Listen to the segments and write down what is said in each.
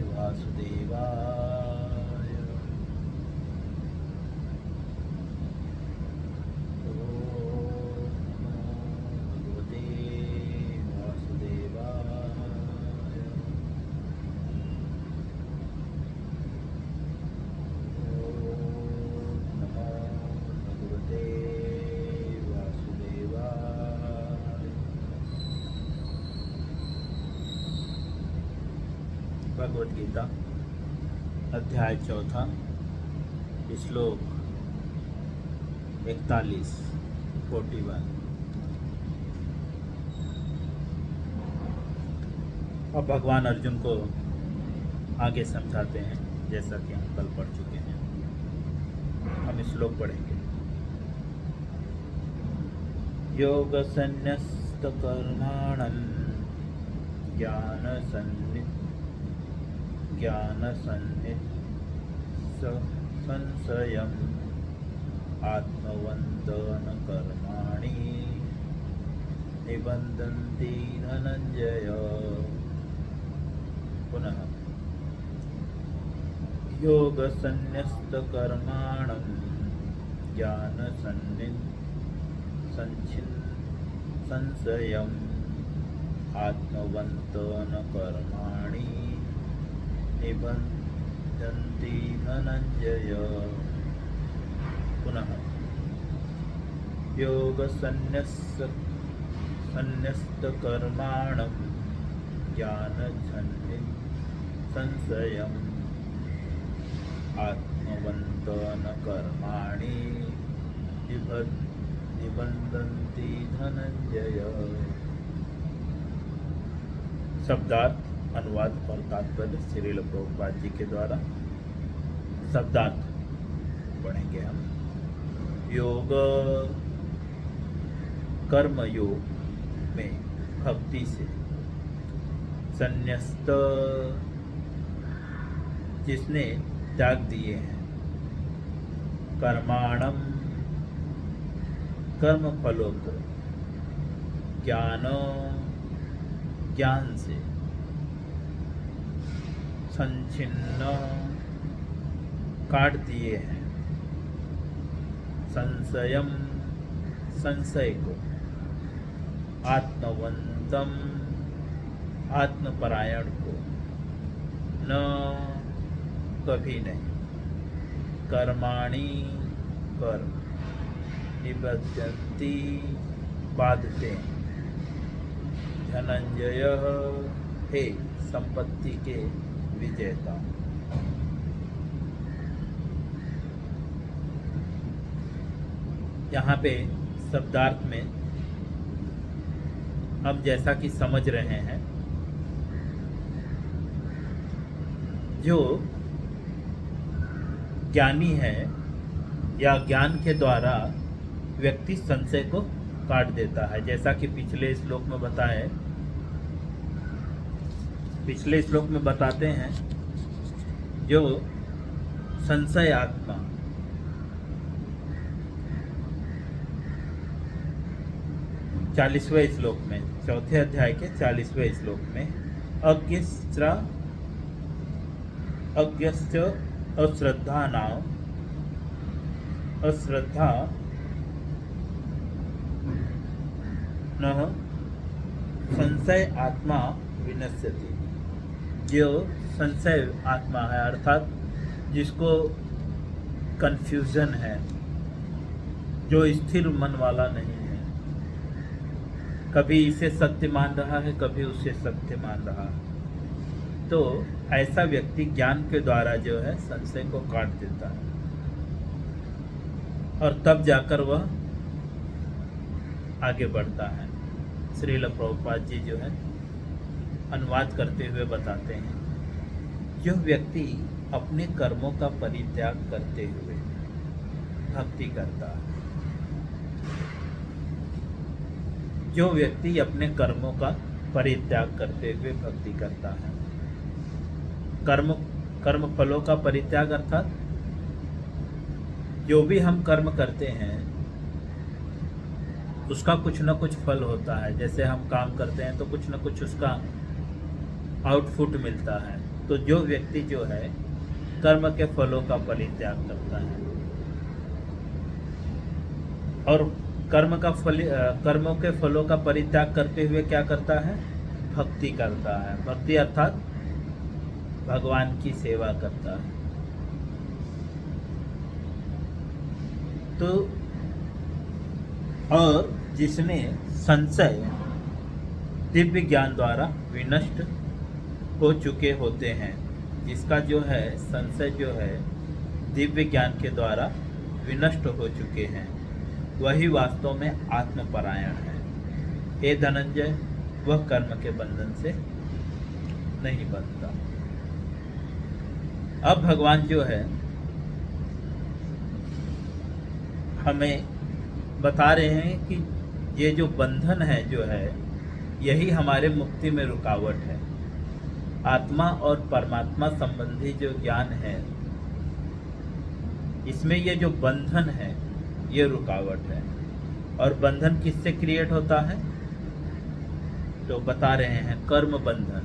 वासुदेवाय। भगवते वासुदेवाय। भगवते वासुदेवाय। भगवद गीता अध्याय 4 श्लोक 41 अब भगवान अर्जुन को आगे समझाते हैं, जैसा कि हम कल पढ़ चुके हैं। हम श्लोक पढ़ेंगे। योग संन्यस्त कर्माणं ज्ञान संशयम् आत्मवन्तन कर्माणि निबन्धन्ति धनञ्जय। पुनः योग संन्यस्त कर्माणं ज्ञान संशयम् आत्मवन्तन कर्माणि निबन्धन्ति धनञ्जय। पुनः योग संन्यस्त कर्माणं ज्ञान संशयम् आत्मवन्तन कर्माणि निबन्धन्ति धनञ्जय। शब्दार्थ, अनुवाद और तात्पर्य श्रील प्रभुपाद जी के द्वारा। शब्दार्थ पढ़ेंगे हम। योग कर्म योग में भक्ति से, संन्यस्त जिसने त्याग दिए हैं, कर्माणम कर्म फलों को, ज्ञान से, संचिन्न काट दिए हैं, संशय को, आत्मवंतम आत्मपरायण को, न कभी नहीं, कर्माणि कर्म, निबध्यन्ति बाधते, धनंजय हे संपत्ति के विजेता। यहाँ पे शब्दार्थ में हम जैसा कि समझ रहे हैं, जो ज्ञानी है या ज्ञान के द्वारा व्यक्ति संशय को काट देता है, जैसा कि पिछले श्लोक में बताए, पिछले श्लोक में बताते हैं, जो संशय आत्मा 40वें श्लोक में, चौथे अध्याय के 40वें श्लोक में, अज्ञश्च अश्रद्धा न संशय आत्मा विनश्यति। जो संशय आत्मा है, अर्थात जिसको कंफ्यूजन है, जो स्थिर मन वाला नहीं है, कभी इसे सत्य मान रहा है, कभी उसे सत्य मान रहा है, तो ऐसा व्यक्ति ज्ञान के द्वारा जो है संशय को काट देता है, और तब जाकर वह आगे बढ़ता है। श्रील प्रभुपाद जी जो है अनुवाद करते हुए बताते हैं, जो व्यक्ति अपने कर्मों का परित्याग करते हुए भक्ति करता है, जो व्यक्ति अपने कर्मों का परित्याग करते हुए भक्ति करता है, कर्म फलों का परित्याग अर्थात जो भी हम कर्म करते हैं उसका कुछ न कुछ फल होता है। जैसे हम काम करते हैं तो कुछ न कुछ उसका आउटपुट मिलता है। तो जो व्यक्ति जो है कर्म के फलों का परित्याग करता है और कर्मों के फलों का परित्याग करते हुए क्या करता है? भक्ति करता है। भक्ति अर्थात भगवान की सेवा करता है। तो और जिसने संशय दिव्य ज्ञान द्वारा विनष्ट हो चुके होते हैं, जिसका जो है संशय जो है दिव्य ज्ञान के द्वारा विनष्ट हो चुके हैं, वही वास्तव में आत्मपरायण है। हे धनंजय, वह कर्म के बंधन से नहीं बंधता। अब भगवान जो है हमें बता रहे हैं कि ये जो बंधन है जो है यही हमारे मुक्ति में रुकावट है। आत्मा और परमात्मा संबंधी जो ज्ञान है इसमें ये जो बंधन है ये रुकावट है। और बंधन किससे क्रिएट होता है? तो बता रहे हैं कर्म बंधन।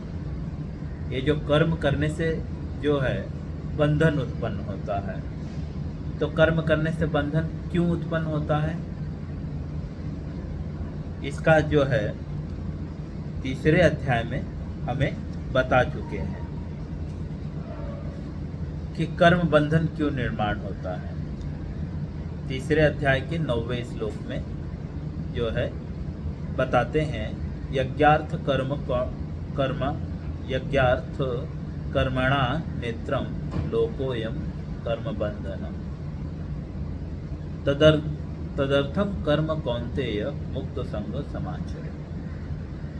ये जो कर्म करने से जो है बंधन उत्पन्न होता है। तो कर्म करने से बंधन क्यों उत्पन्न होता है? इसका जो है तीसरे अध्याय में हमें बता चुके हैं कि कर्म बंधन क्यों निर्माण होता है। तीसरे अध्याय के 9वें श्लोक में जो है बताते हैं यज्ञार्थ कर्मणा नेत्रम लोकोयम कर्म बंधनम तदर्थम कर्म कौन्तेय मुक्त संग समाचर।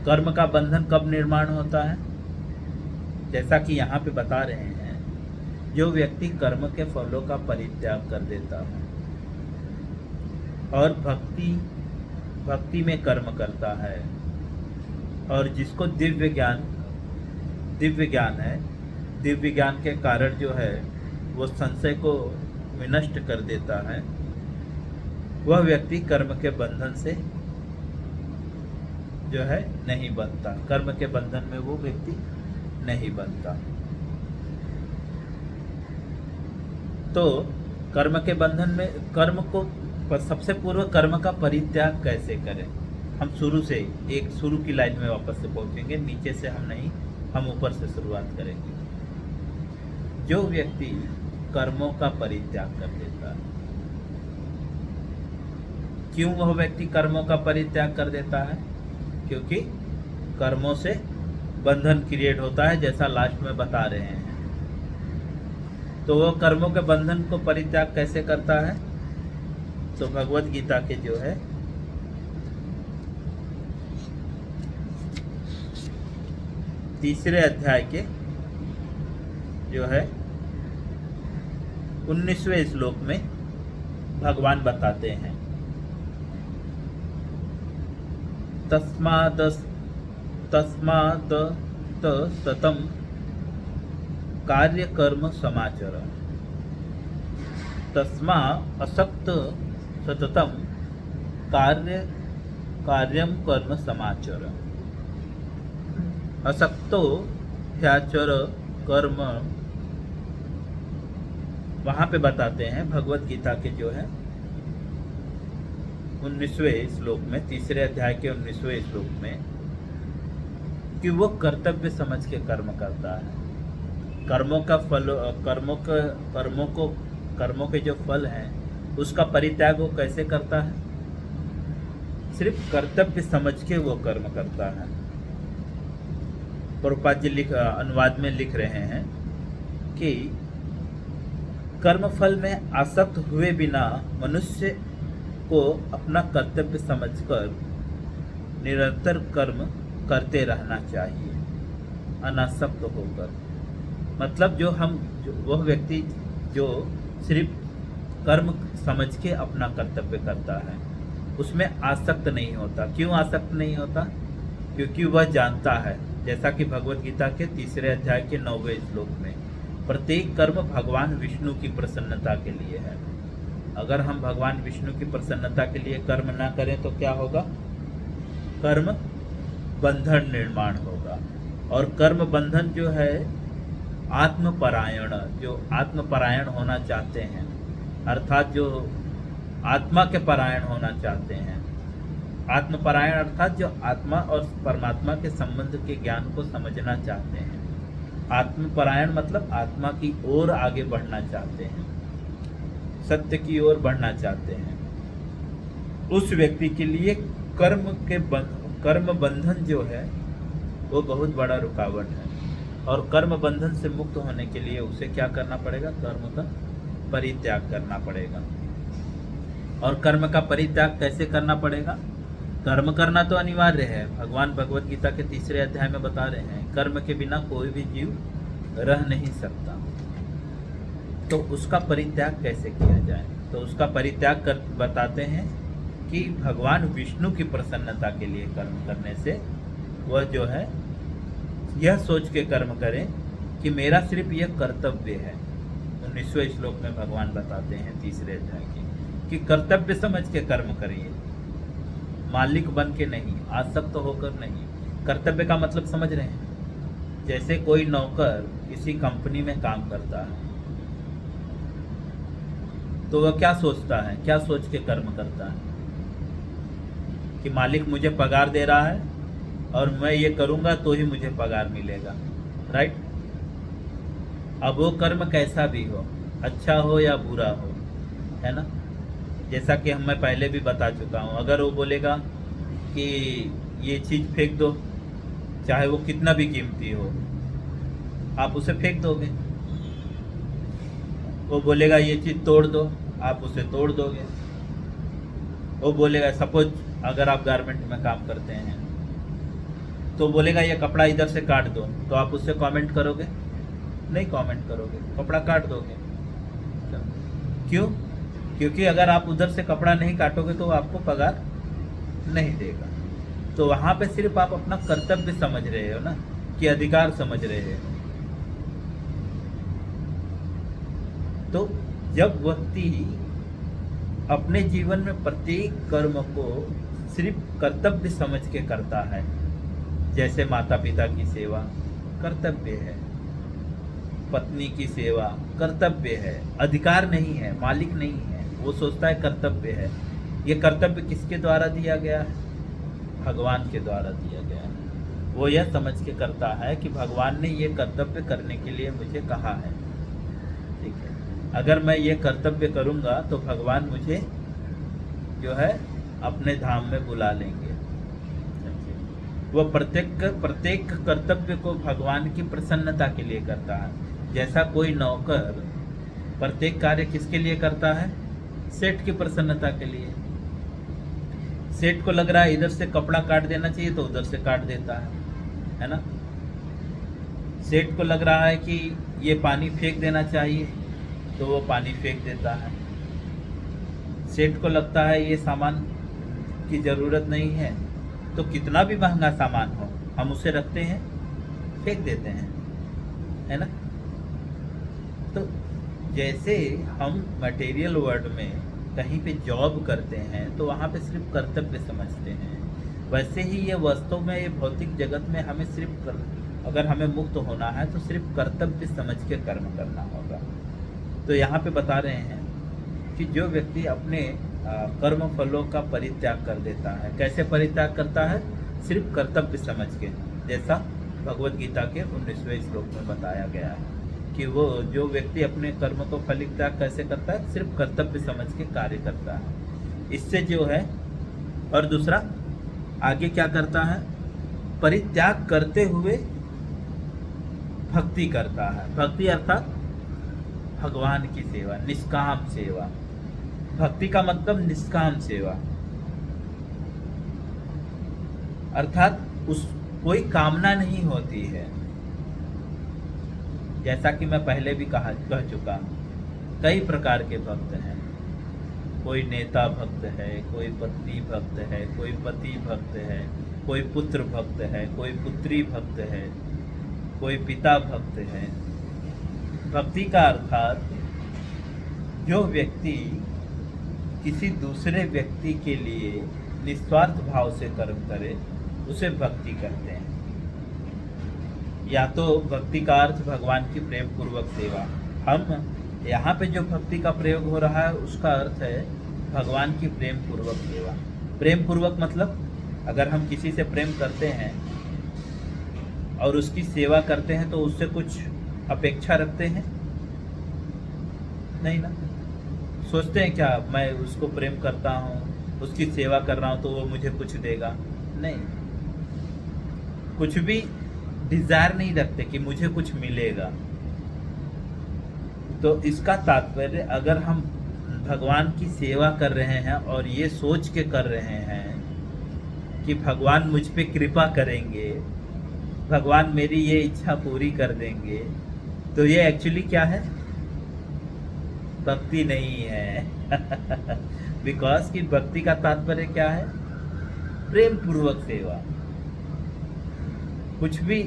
कर्म का बंधन कब निर्माण होता है? जैसा कि यहाँ पे बता रहे हैं, जो व्यक्ति कर्म के फलों का परित्याग कर देता है और भक्ति में कर्म करता है और जिसको दिव्य ज्ञान है, दिव्य ज्ञान के कारण जो है वो संशय को विनष्ट कर देता है, वह व्यक्ति कर्म के बंधन से जो है नहीं बंधता। कर्म के बंधन में वो व्यक्ति नहीं बंधता। तो कर्म के बंधन में कर्म को सबसे पूर्व कर्म का परित्याग कैसे करें? हम शुरू की लाइन में वापस से पहुंचेंगे, नीचे से हम नहीं, हम ऊपर से शुरुआत करेंगे। जो व्यक्ति कर्मों का परित्याग कर देता है, क्यों वह व्यक्ति कर्मों का परित्याग कर देता है? क्योंकि कर्मों से बंधन क्रिएट होता है, जैसा लास्ट में बता रहे हैं। तो वह कर्मों के बंधन को परित्याग कैसे करता है? तो भगवत गीता के जो है तीसरे अध्याय के जो है 19वें श्लोक में भगवान बताते हैं तस्माद सततम कार्य कर्म समाचर। तस्मा असक्त सततम कार्यम कर्म समाचर। असक्तो ह्याचर कर्म। वहां पे बताते हैं भगवत गीता के जो है 19वें श्लोक में, तीसरे अध्याय के 19वें श्लोक में, कि वो कर्तव्य समझ के कर्म करता है। कर्मों के जो फल हैं उसका परित्याग वो कैसे करता है? सिर्फ कर्तव्य समझ के वो कर्म करता है। प्रभुपाद जी अनुवाद में लिख रहे हैं कि कर्म फल में आसक्त हुए बिना मनुष्य को अपना कर्तव्य समझकर निरंतर कर्म करते रहना चाहिए, अनासक्त होकर। मतलब वह व्यक्ति जो सिर्फ कर्म समझ के अपना कर्तव्य करता है, उसमें आसक्त नहीं होता। क्यों आसक्त नहीं होता? क्योंकि वह जानता है, जैसा कि भगवत गीता के तीसरे अध्याय के 9वें श्लोक में, प्रत्येक कर्म भगवान विष्णु की प्रसन्नता के लिए है। अगर हम भगवान विष्णु की प्रसन्नता के लिए कर्म ना करें तो क्या होगा? कर्म बंधन निर्माण होगा। और कर्म बंधन जो है आत्मपरायण, जो आत्मपरायण होना चाहते हैं, अर्थात जो आत्मा के परायण होना चाहते हैं। आत्मपरायण अर्थात जो आत्मा और परमात्मा के संबंध के ज्ञान को समझना चाहते हैं। आत्मपरायण मतलब आत्मा की ओर आगे बढ़ना चाहते हैं, सत्य की ओर बढ़ना चाहते हैं। उस व्यक्ति के लिए कर्म बंधन जो है वो बहुत बड़ा रुकावट है। और कर्म बंधन से मुक्त होने के लिए उसे क्या करना पड़ेगा? कर्म का परित्याग करना पड़ेगा। और कर्म का परित्याग कैसे करना पड़ेगा? कर्म करना तो अनिवार्य है, भगवान भगवत गीता के 3 अध्याय में बता रहे हैं, कर्म के बिना कोई भी जीव रह नहीं सकता। तो उसका परित्याग कैसे किया जाए? तो उसका परित्याग बताते हैं कि भगवान विष्णु की प्रसन्नता के लिए कर्म करने से वह जो है यह सोच के कर्म करें कि मेरा सिर्फ यह कर्तव्य है। 19वें श्लोक में भगवान बताते हैं 3 अध्याय के कि कर्तव्य समझ के कर्म करिए, मालिक बन के नहीं, आसक्त होकर नहीं। कर्तव्य का मतलब समझ रहे हैं? जैसे कोई नौकर किसी कंपनी में काम करता है तो वह क्या सोचता है, क्या सोच के कर्म करता है कि मालिक मुझे पगार दे रहा है और मैं ये करूंगा तो ही मुझे पगार मिलेगा, राइट? अब वो कर्म कैसा भी हो, अच्छा हो या बुरा हो, है ना? जैसा कि मैं पहले भी बता चुका हूँ, अगर वो बोलेगा कि ये चीज़ फेंक दो, चाहे वो कितना भी कीमती हो, आप उसे फेंक दोगे। वो बोलेगा ये चीज़ तोड़ दो, आप उसे तोड़ दोगे। वो बोलेगा, सपोज अगर आप गारमेंट में काम करते हैं तो बोलेगा ये कपड़ा इधर से काट दो, तो आप उससे कमेंट करोगे? नहीं कमेंट करोगे, कपड़ा काट दोगे। क्यों? क्योंकि अगर आप उधर से कपड़ा नहीं काटोगे तो वो आपको पगार नहीं देगा। तो वहाँ पे सिर्फ आप अपना कर्तव्य समझ रहे हो ना, कि अधिकार समझ रहे हो। तो जब व्यक्ति अपने जीवन में प्रत्येक कर्म को सिर्फ कर्तव्य समझ के करता है, जैसे माता पिता की सेवा कर्तव्य है, पत्नी की सेवा कर्तव्य है, अधिकार नहीं है, मालिक नहीं है, वो सोचता है कर्तव्य है। ये कर्तव्य किसके द्वारा दिया गया है? भगवान के द्वारा दिया गया है। वो यह समझ के करता है कि भगवान ने ये कर्तव्य करने के लिए मुझे कहा है, ठीक है? अगर मैं ये कर्तव्य करूँगा तो भगवान मुझे जो है अपने धाम में बुला लेंगे। वह प्रत्येक कर्तव्य को भगवान की प्रसन्नता के लिए करता है। जैसा कोई नौकर प्रत्येक कार्य किसके लिए करता है? सेठ की प्रसन्नता के लिए। सेठ को लग रहा है इधर से कपड़ा काट देना चाहिए तो उधर से काट देता है ना? सेठ को लग रहा है कि ये पानी फेंक देना चाहिए तो वो पानी फेंक देता है। सेठ को लगता है ये सामान की ज़रूरत नहीं है तो कितना भी महंगा सामान हो हम उसे रखते हैं, फेंक देते हैं, है ना? तो जैसे हम मटेरियल वर्ल्ड में कहीं पे जॉब करते हैं तो वहाँ पे सिर्फ कर्तव्य समझते हैं, वैसे ही ये वास्तव में ये भौतिक जगत में हमें सिर्फ अगर हमें मुक्त होना है तो सिर्फ कर्तव्य समझ के कर्म करना होगा। तो यहाँ पे बता रहे हैं कि जो व्यक्ति अपने कर्म फलों का परित्याग कर देता है, कैसे परित्याग करता है? सिर्फ कर्तव्य समझ के, जैसा भगवत गीता के 19वें श्लोक में बताया गया है कि वो जो व्यक्ति अपने कर्म को परित्याग कैसे करता है? सिर्फ कर्तव्य समझ के कार्य करता है। इससे जो है, और दूसरा आगे क्या करता है? परित्याग करते हुए भक्ति करता है। भक्ति अर्थात भगवान की सेवा, निष्काम सेवा। भक्ति का मतलब निष्काम सेवा, अर्थात उस कोई कामना नहीं होती है। जैसा कि मैं पहले भी कह चुका, कई प्रकार के भक्त हैं। कोई नेता भक्त है, कोई पत्नी भक्त है, कोई पति भक्त है, कोई पुत्र भक्त है, कोई पुत्री भक्त है, कोई पिता भक्त है। भक्ति का अर्थात जो व्यक्ति किसी दूसरे व्यक्ति के लिए निस्वार्थ भाव से कर्म करे उसे भक्ति कहते हैं। या तो भक्ति का अर्थ भगवान की प्रेम पूर्वक सेवा। हम यहाँ पे जो भक्ति का प्रयोग हो रहा है उसका अर्थ है भगवान की प्रेम पूर्वक सेवा। प्रेम पूर्वक मतलब अगर हम किसी से प्रेम करते हैं और उसकी सेवा करते हैं तो उससे कुछ अपेक्षा रखते हैं? नहीं ना। सोचते हैं क्या मैं उसको प्रेम करता हूँ, उसकी सेवा कर रहा हूँ तो वो मुझे कुछ देगा? नहीं, कुछ भी डिजायर नहीं रखते कि मुझे कुछ मिलेगा। तो इसका तात्पर्य अगर हम भगवान की सेवा कर रहे हैं और ये सोच के कर रहे हैं कि भगवान मुझ पे कृपा करेंगे, भगवान मेरी ये इच्छा पूरी कर देंगे, तो ये एक्चुअली क्या है? भक्ति नहीं है। बिकॉज कि भक्ति का तात्पर्य क्या है? प्रेम पूर्वक सेवा। कुछ भी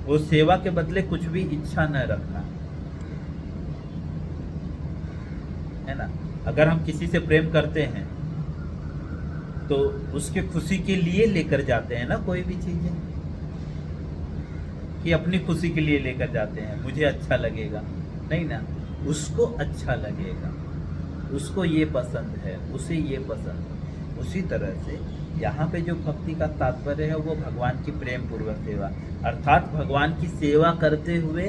वो सेवा के बदले कुछ भी इच्छा न रखना, है ना। अगर हम किसी से प्रेम करते हैं तो उसके खुशी के लिए लेकर जाते हैं ना कोई भी चीजें, कि अपनी खुशी के लिए लेकर जाते हैं, मुझे अच्छा लगेगा, नहीं ना, उसको अच्छा लगेगा, उसको ये पसंद है, उसे ये पसंद है। उसी तरह से यहाँ पे जो भक्ति का तात्पर्य है वो भगवान की प्रेम पूर्वक सेवा, अर्थात भगवान की सेवा करते हुए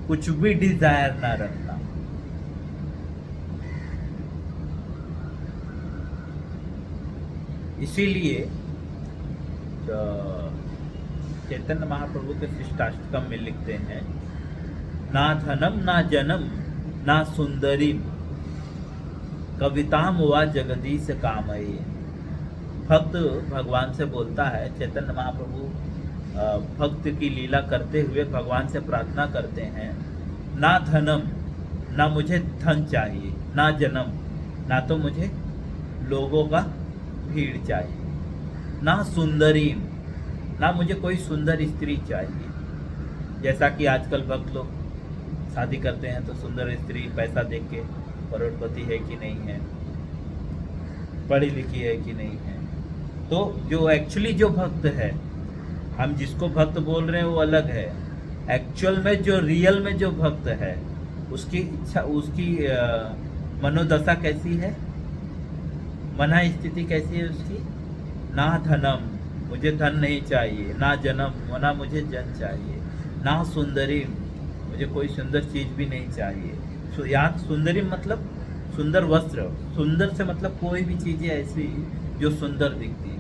कुछ भी डिजायर ना रखना। इसीलिए चैतन्य महाप्रभु के शिष्टाष्टकम में लिखते हैं, ना धनम ना जनम ना सुंदरी कविताम व जगदीश कामये। भक्त भगवान से बोलता है, चैतन्य महाप्रभु भक्त की लीला करते हुए भगवान से प्रार्थना करते हैं, ना धनम, ना मुझे धन चाहिए, ना जन्म, ना तो मुझे लोगों का भीड़ चाहिए, ना सुंदरी, ना मुझे कोई सुंदर स्त्री चाहिए। जैसा कि आजकल भक्त लोग शादी करते हैं तो सुंदर स्त्री पैसा देख के करोड़पति है कि नहीं है, पढ़ी लिखी है कि नहीं है। तो जो एक्चुअली जो भक्त है, हम जिसको भक्त बोल रहे हैं वो अलग है। एक्चुअल में जो रियल में जो भक्त है उसकी इच्छा, उसकी मनोदशा कैसी है, मना स्थिति कैसी है उसकी? ना धनम, मुझे धन नहीं चाहिए, ना जन्म, ना मुझे जन चाहिए, ना सुंदरी, मुझे कोई सुंदर चीज भी नहीं चाहिए। तो यहाँ सुंदरी मतलब सुंदर वस्त्र, सुंदर से मतलब कोई भी चीजें ऐसी जो सुंदर दिखती है।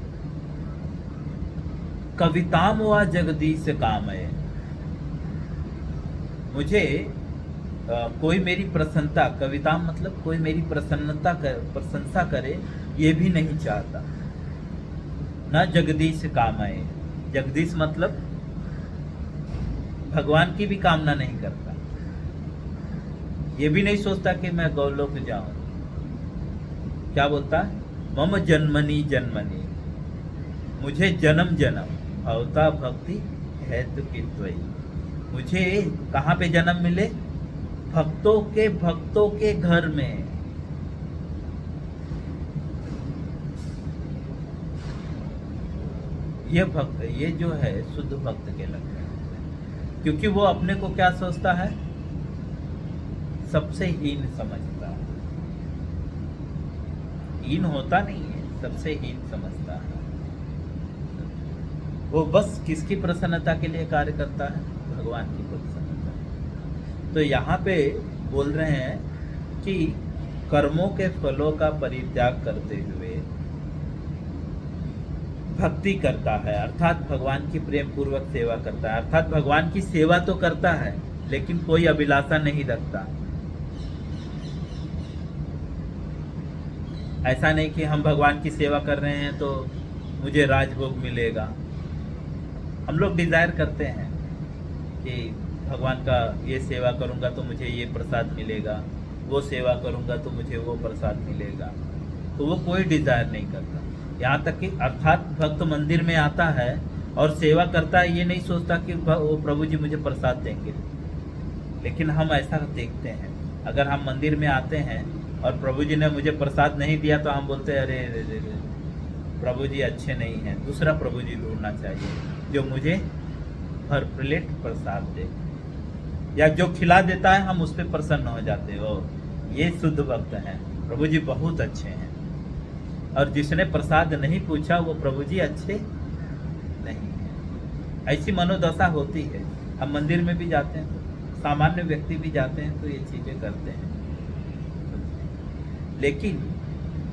कविताम व जगदीश काम है, मुझे कोई मेरी प्रसन्नता, कविता मतलब कोई मेरी प्रसन्नता प्रशंसा करे ये भी नहीं चाहता। ना जगदीश काम है, जगदीश मतलब भगवान की भी कामना नहीं करता, ये भी नहीं सोचता कि मैं गौलोक जाऊं। क्या बोलता है? मम जन्मनी जन्मनी, मुझे जन्म जन्म भवता भक्ति हेतु कित्वई, मुझे कहाँ पे जन्म मिले? भक्तों के घर में। ये भक्त, ये जो है शुद्ध भक्त के लक्षण, क्योंकि वो अपने को क्या सोचता है? सबसे हीन समझता है। हीन होता नहीं है, सबसे हीन समझता है। वो बस किसकी प्रसन्नता के लिए कार्य करता है? भगवान की प्रसन्नता। तो यहाँ पे बोल रहे हैं कि कर्मों के फलों का परित्याग करते हुए भक्ति करता है, अर्थात भगवान की प्रेम पूर्वक सेवा करता है, अर्थात भगवान की सेवा तो करता है लेकिन कोई अभिलाषा नहीं रखता। ऐसा नहीं कि हम भगवान की सेवा कर रहे हैं तो मुझे राजभोग मिलेगा। हम लोग डिजायर करते हैं कि भगवान का ये सेवा करूंगा तो मुझे ये प्रसाद मिलेगा, वो सेवा करूंगा तो मुझे वो प्रसाद मिलेगा। तो वो कोई डिजायर नहीं करता। यहाँ तक कि अर्थात भक्त मंदिर में आता है और सेवा करता है, ये नहीं सोचता कि वो प्रभु जी मुझे प्रसाद देंगे। लेकिन हम ऐसा देखते हैं, अगर हम मंदिर में आते हैं और प्रभु जी ने मुझे प्रसाद नहीं दिया तो हम बोलते हैं अरे प्रभु जी अच्छे नहीं हैं, दूसरा प्रभु जी ढूंढना चाहिए जो मुझे भर प्लेट प्रसाद दे, या जो खिला देता है हम उस पर प्रसन्न हो जाते हो, ये शुद्ध भक्त हैं, प्रभु जी बहुत अच्छे हैं। और जिसने प्रसाद नहीं पूछा वो प्रभु जी अच्छे नहीं है। ऐसी मनोदशा होती है। हम मंदिर में भी जाते हैं तो सामान्य व्यक्ति भी जाते हैं तो ये चीजें करते हैं। लेकिन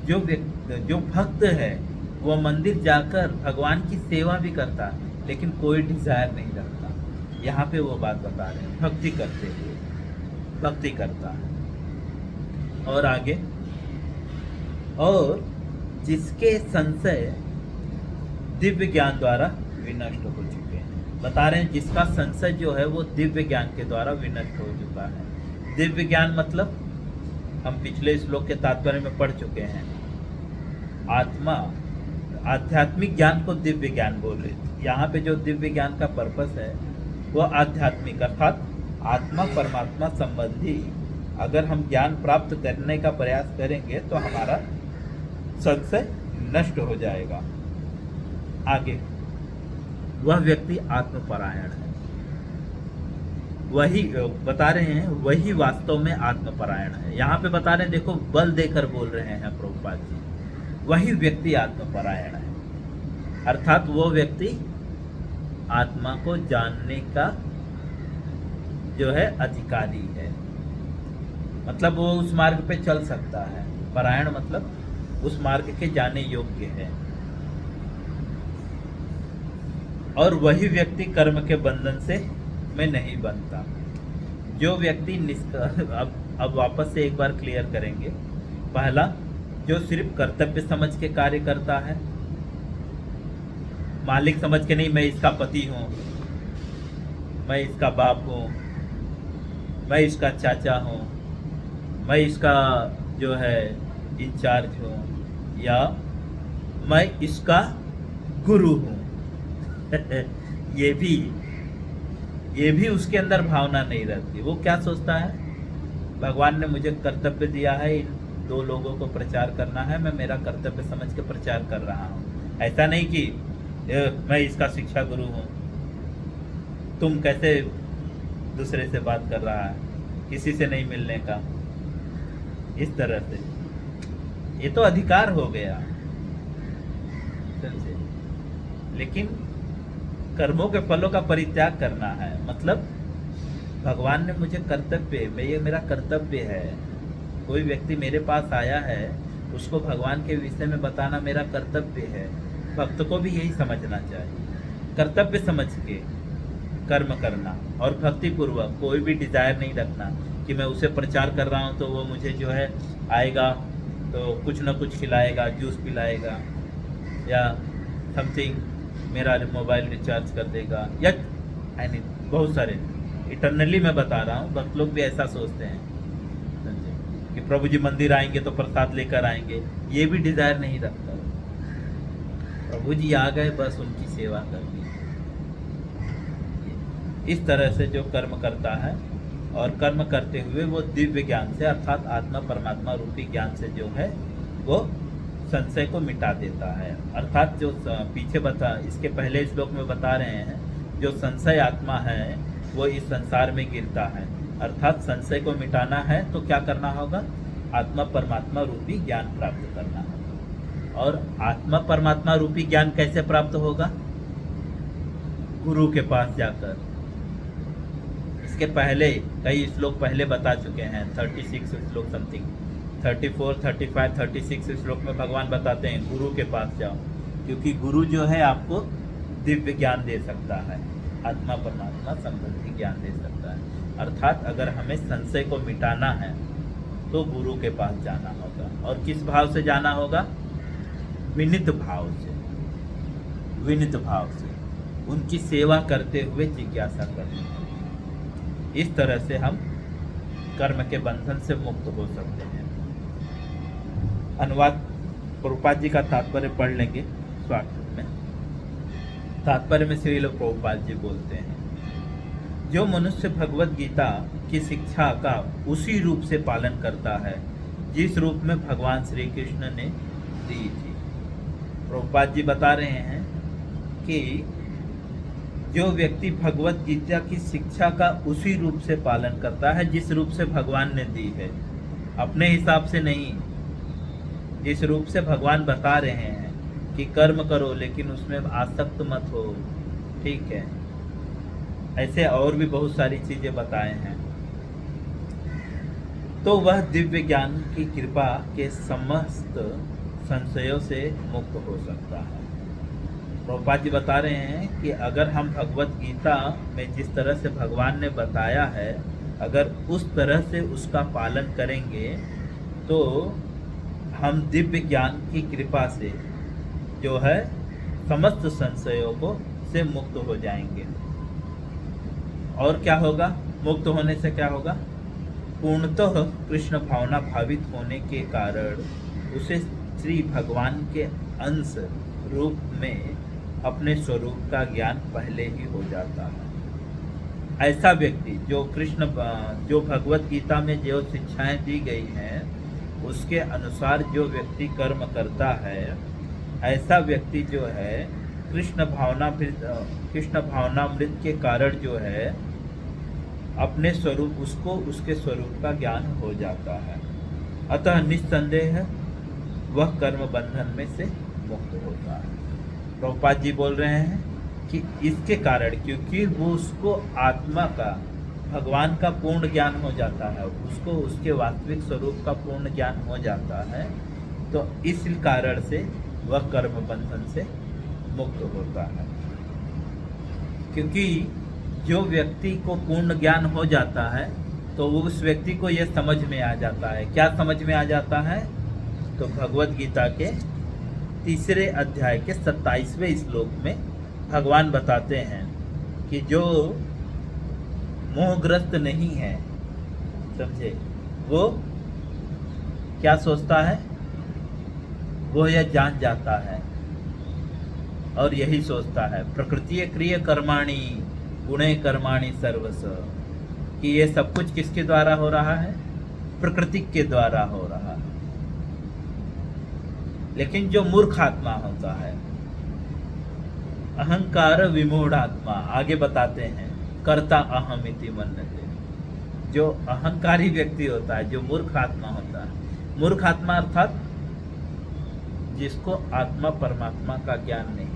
जो भक्त है वो मंदिर जाकर भगवान की सेवा भी करता है, लेकिन कोई डिजायर नहीं रखता। यहाँ पे वो बात बता रहे हैं, भक्ति करते हुए, भक्ति करता है। और आगे, और जिसके संशय दिव्य ज्ञान द्वारा विनष्ट हो चुके हैं। बता रहे हैं जिसका संशय जो है वो दिव्य ज्ञान के द्वारा विनष्ट हो चुका है। दिव्य ज्ञान मतलब हम पिछले श्लोक के तात्पर्य में पढ़ चुके हैं। आत्मा, आध्यात्मिक ज्ञान को दिव्य ज्ञान बोल रहे थे। यहाँ पे जो दिव्य ज्ञान का पर्पस है वो आध्यात्मिक, अर्थात आत्मा परमात्मा संबंधी अगर हम ज्ञान प्राप्त करने का प्रयास करेंगे तो हमारा संशय नष्ट हो जाएगा। आगे, वह व्यक्ति आत्मपरायण है। वही बता रहे हैं, वही वास्तव में आत्मपरायण है। यहाँ पे बता रहे हैं, देखो बल देकर बोल रहे हैं प्रभुपाद जी, वही व्यक्ति आत्मपरायण है, अर्थात वो व्यक्ति आत्मा को जानने का जो है अधिकारी है। मतलब वो उस मार्ग पे चल सकता है। परायण मतलब उस मार्ग के जाने योग्य है। और वही व्यक्ति कर्म के बंधन से में नहीं बनता। जो व्यक्ति अब वापस से एक बार क्लियर करेंगे। पहला, जो सिर्फ कर्तव्य समझ के कार्य करता है, मालिक समझ के नहीं, मैं इसका पति हूँ, मैं इसका बाप हूँ, मैं इसका चाचा हूँ, मैं इसका जो है इंचार्ज हूँ, या मैं इसका गुरु हूँ। ये भी उसके अंदर भावना नहीं रहती। वो क्या सोचता है, भगवान ने मुझे कर्तव्य दिया है, इन दो लोगों को प्रचार करना है, मैं मेरा कर्तव्य समझ के प्रचार कर रहा हूँ। ऐसा नहीं कि मैं इसका शिक्षा गुरु हूँ, तुम कैसे दूसरे से बात कर रहा है, किसी से नहीं मिलने का, इस तरह से। ये तो अधिकार हो गया, समझे। लेकिन कर्मों के फलों का परित्याग करना है। मतलब भगवान ने मुझे कर्तव्य, ये मेरा कर्तव्य है। कोई व्यक्ति मेरे पास आया है, उसको भगवान के विषय में बताना मेरा कर्तव्य है। भक्त को भी यही समझना चाहिए, कर्तव्य समझ के कर्म करना, और भक्ति पूर्वक कोई भी डिजायर नहीं रखना कि मैं उसे प्रचार कर रहा हूँ तो वो मुझे जो है आएगा तो कुछ ना कुछ खिलाएगा, जूस पिलाएगा, या समथिंग मेरा मोबाइल रिचार्ज कर देगा, या बहुत सारे इटरनली मैं बता रहा हूँ, भक्त लोग भी ऐसा सोचते हैं कि प्रभु जी मंदिर आएंगे तो प्रसाद लेकर आएंगे। ये भी डिजायर नहीं रखता। प्रभु जी आ गए, बस उनकी सेवा करनी। इस तरह से जो कर्म करता है, और कर्म करते हुए वो दिव्य ज्ञान से, अर्थात आत्मा परमात्मा रूपी ज्ञान से जो है वो संशय को मिटा देता है। अर्थात जो पीछे इसके पहले श्लोक में बता रहे हैं, जो संशय आत्मा है वो इस संसार में गिरता है। अर्थात संशय को मिटाना है तो क्या करना होगा, आत्मा परमात्मा रूपी ज्ञान प्राप्त करना होगा। और आत्मा परमात्मा रूपी ज्ञान कैसे प्राप्त होगा, गुरु के पास जाकर। इसके पहले कई श्लोक पहले बता चुके हैं, 36 श्लोक समथिंग, 34, 35, 36 श्लोक में भगवान बताते हैं गुरु के पास जाओ, क्योंकि गुरु जो है आपको दिव्य ज्ञान दे सकता है, आत्मा परमात्मा संबंधी ज्ञान दे सकता है। अर्थात अगर हमें संशय को मिटाना है तो गुरु के पास जाना होगा। और किस भाव से जाना होगा, विनित भाव से, विनित भाव से उनकी सेवा करते हुए जिज्ञासा करनी है। इस तरह से हम कर्म के बंधन से मुक्त हो सकते हैं। अनुवाद प्रभुपाद जी का तात्पर्य पढ़ लेंगे स्वागत में। तात्पर्य में श्रील प्रभुपाद जी बोलते हैं, जो मनुष्य भगवत गीता की शिक्षा का उसी रूप से पालन करता है जिस रूप में भगवान श्री कृष्ण ने दी थी। प्रभुपाद जी बता रहे हैं कि जो व्यक्ति भगवत गीता की शिक्षा का उसी रूप से पालन करता है जिस रूप से भगवान ने दी है, अपने हिसाब से नहीं, जिस रूप से भगवान बता रहे हैं कि कर्म करो लेकिन उसमें आसक्त मत हो, ठीक है। ऐसे और भी बहुत सारी चीजें बताए हैं। तो वह दिव्य ज्ञान की कृपा के समस्त संशयों से मुक्त हो सकता है। प्रभुपाद जी बता रहे हैं कि अगर हम भगवत गीता में जिस तरह से भगवान ने बताया है, अगर उस तरह से उसका पालन करेंगे तो हम दिव्य ज्ञान की कृपा से जो है समस्त संशयों को से मुक्त हो जाएंगे। और क्या होगा? मुक्त होने से क्या होगा? पूर्णतः कृष्ण भावना भावित होने के कारण उसे श्री भगवान के अंश रूप में अपने स्वरूप का ज्ञान पहले ही हो जाता है। ऐसा व्यक्ति जो भगवत गीता में जो शिक्षाएं दी गई हैं उसके अनुसार जो व्यक्ति कर्म करता है, ऐसा व्यक्ति जो है कृष्ण भावनामृत के कारण जो है अपने स्वरूप उसको उसके स्वरूप का ज्ञान हो जाता है। अतः निस्संदेह वह कर्म बंधन में से मुक्त होता है। प्रभुपाद जी बोल रहे हैं कि इसके कारण, क्योंकि वो उसको आत्मा का, भगवान का पूर्ण ज्ञान हो जाता है, उसको उसके वास्तविक स्वरूप का पूर्ण ज्ञान हो जाता है, तो इस कारण से वह कर्म बंधन से मुक्त होता है। क्योंकि जो व्यक्ति को पूर्ण ज्ञान हो जाता है तो वो उस व्यक्ति को यह समझ में आ जाता है। क्या समझ में आ जाता है? तो भगवत गीता के 3 अध्याय के 27वें श्लोक में भगवान बताते हैं कि जो मोहग्रस्त नहीं है, समझे, वो क्या सोचता है? वो यह जान जाता है और यही सोचता है, प्रकृति क्रिय कर्माणि गुणे कर्माणि सर्वस, कि ये सब कुछ किसके द्वारा हो रहा है? प्रकृति के द्वारा हो रहा है। लेकिन जो मूर्ख आत्मा होता है, अहंकार विमूढ़ आत्मा, आगे बताते हैं कर्ता अहमिति मन्यते, जो अहंकारी व्यक्ति होता है, जो मूर्ख आत्मा होता है, मूर्ख आत्मा अर्थात जिसको आत्मा परमात्मा का ज्ञान नहीं है,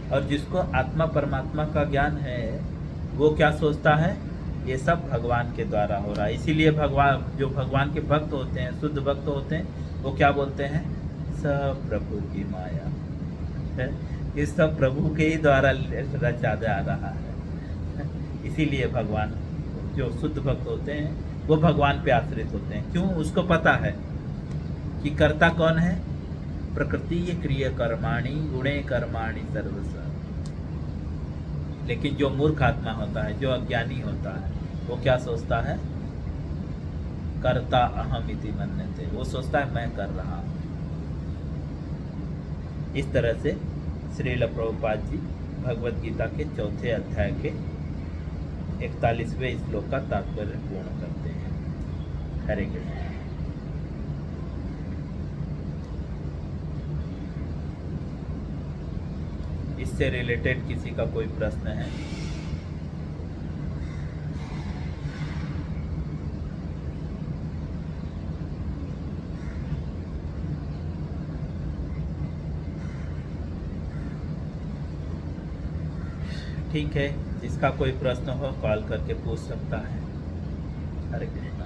और जिसको आत्मा परमात्मा का ज्ञान है वो क्या सोचता है? ये सब भगवान के द्वारा हो रहा है। इसीलिए भगवान, जो भगवान के भक्त होते हैं, शुद्ध भक्त होते हैं, वो क्या बोलते हैं? सब प्रभु की माया है, ये सब प्रभु के ही द्वारा रचा जा रहा है। इसीलिए भगवान, जो शुद्ध भक्त होते हैं वो भगवान पे आश्रित होते हैं। क्यों? उसको पता है कि कर्ता कौन है? प्रकृति क्रिय कर्माणि गुणे कर्माणि सर्वस। लेकिन जो मूर्ख आत्मा होता है, जो अज्ञानी होता है, वो क्या सोचता है? कर्ता अहम इति मन्यते, वो सोचता है मैं कर रहा हूं। इस तरह से श्रील प्रभुपाद जी भगवत गीता के 4 अध्याय के 41वें श्लोक का तात्पर्य पूर्ण करते हैं। हरे कृष्ण। इससे रिलेटेड किसी का कोई प्रश्न है? ठीक है, जिसका कोई प्रश्न हो कॉल करके पूछ सकता है। हरे कृष्णा।